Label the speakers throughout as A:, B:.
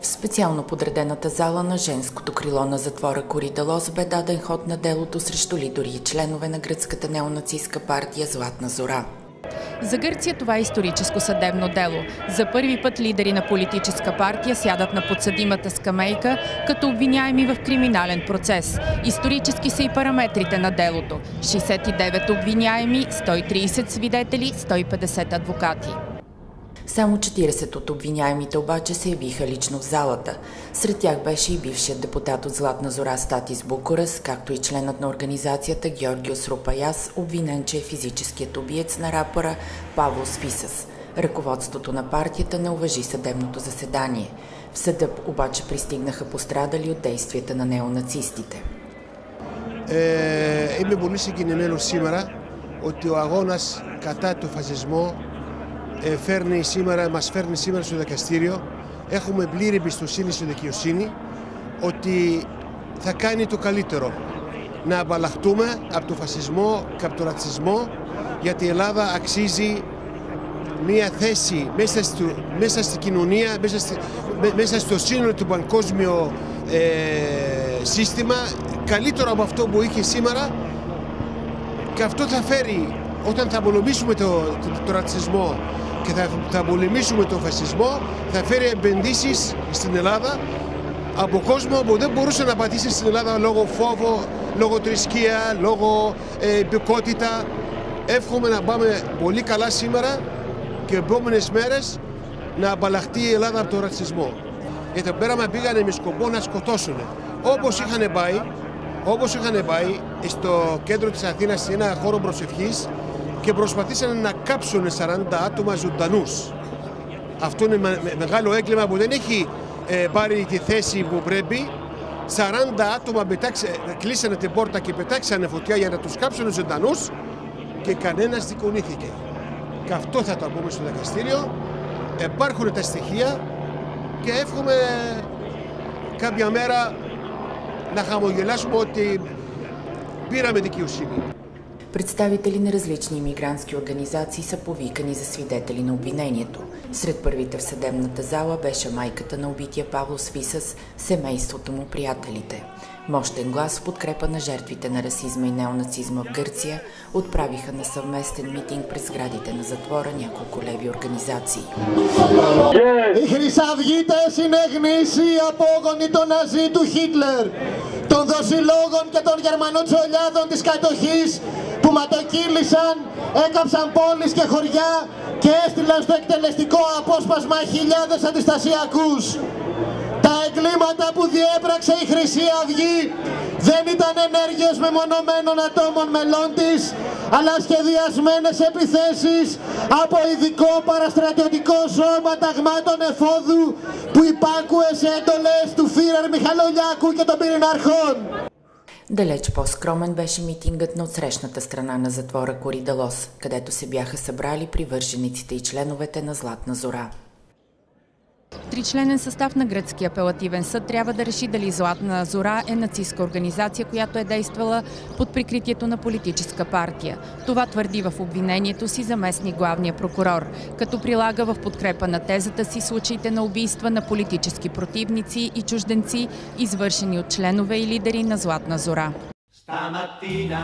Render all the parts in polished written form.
A: В специално подредената зала на женското крило на затвора Коридалос бе даден ход на делото срещу лидери и членове на гръцката неонацистка партия Златна зора.
B: За Гърция това е историческо съдебно дело. За първи път лидери на политическа партия сядат на подсъдимата скамейка като обвиняеми в криминален процес. Исторически са и параметрите на делото. 69 обвиняеми, 130 свидетели, 150 адвокати.
A: Само 40 от обвиняемите обаче се явиха лично в залата. Сред тях беше и бившият депутат от Златна зора Статис Букурас, както и членът на организацията Георгиос Рупаяс, обвинен, че е физическият убиец на рапъра Павлос Фисас. Ръководството на партията не уважи съдебното заседание. В съда обаче пристигнаха пострадали от действията на неонацистите.
C: Είμαι πολύ συγκινημένος σήμερα ότι ο αγώνας κατά του φασισμού μας φέρνει σήμερα στο δικαστήριο. Έχουμε πλήρη εμπιστοσύνη στη δικαιοσύνη ότι θα κάνει το καλύτερο. Να απαλλαχτούμε από τον φασισμό και από τον ρατσισμό, γιατί η Ελλάδα αξίζει μια θέση μέσα στην κοινωνία, μέσα στο σύνολο του παγκόσμιο σύστημα, καλύτερο από αυτό που είχε σήμερα, και αυτό θα φέρει, όταν θα απολεμήσουμε το ρατσισμό και θα πολεμήσουμε τον φασισμό, θα φέρει επενδύσεις στην Ελλάδα από κόσμο που δεν μπορούσε να πατήσει στην Ελλάδα λόγω φόβο, λόγω θρησκεία, λόγω υπηκότητα. Εύχομαι να πάμε πολύ καλά σήμερα και επόμενες μέρες να απαλλαχτεί η Ελλάδα από τον ρατσισμό. Εδώ πέρα με πήγανε με σκοπό να σκοτώσουν. Όπως είχαν πάει στο κέντρο της Αθήνας σε ένα χώρο προσευχής και προσπαθήσαν να κάψουν 40 άτομα ζωντανούς. Αυτό είναι μεγάλο έγκλημα που δεν έχει πάρει τη θέση που πρέπει. 40 άτομα κλείσανε την πόρτα και πετάξανε φωτιά για να τους κάψουν ζωντανούς και κανένας δικονήθηκε. Και αυτό θα το πούμε στο δικαστήριο. Υπάρχουν τα στοιχεία και εύχομαι κάποια μέρα να χαμογελάσουμε ότι πήραμε δικαιοσύνη.
A: Представители на различни имигрантски организации са повикани за свидетели на обвинението. Сред първите в съдебната зала беше майката на убития Павлос Фисас, семейството му, приятелите. Мощен глас в подкрепа на жертвите на расизма и неонацизма в Гърция отправиха на съвместен митинг през сградите на затвора няколко леви организации.
D: Οι χρυσαυγίτες είναι γνήσιοι απόγονοι των Ναζί του Χίτλερ, των δοσιλόγων και των γερμανοτσολιάδων της κατοχής που ματοκύλησαν, έκαψαν πόλεις και χωριά και έστειλαν στο εκτελεστικό απόσπασμα χιλιάδες αντιστασιακούς. Τα εγκλήματα που διέπραξε η Χρυσή Αυγή δεν ήταν ενέργειες μεμονωμένων ατόμων μελών της, αλλά σχεδιασμένες επιθέσεις από ειδικό παραστρατιωτικό σώμα ταγμάτων εφόδου που υπάκουε σε έντολες του Φίρερ Μιχαλολιάκου και των πυρηναρχών.
A: Далеч по-скромен беше митингът на отсрещната страна на затвора Коридалос, където се бяха събрали привържениците и членовете на Златна зора.
B: Тричленен състав на гръцкия апелативен съд трябва да реши дали Златна зора е нацистска организация, която е действала под прикритието на политическа партия. Това твърди в обвинението си заместник главния прокурор, като прилага в подкрепа на тезата си случаите на убийства на политически противници и чужденци, извършени от членове и лидери на Златна зора.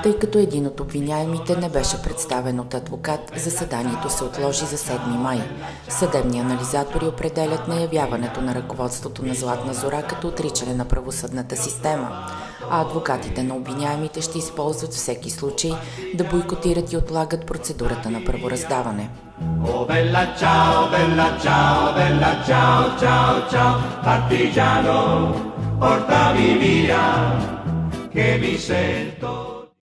A: Тъй като един от обвиняемите не беше представен от адвокат, заседанието се отложи за 7 май. Съдебни анализатори определят неявяването на ръководството на Златна зора като отричане на правосъдната система, а адвокатите на обвиняемите ще използват всеки случай да бойкотират и отлагат процедурата на правораздаване.
E: Oh bella ciao, bella ciao, bella ciao, ciao, ciao, partigiano, portami via, che mi sento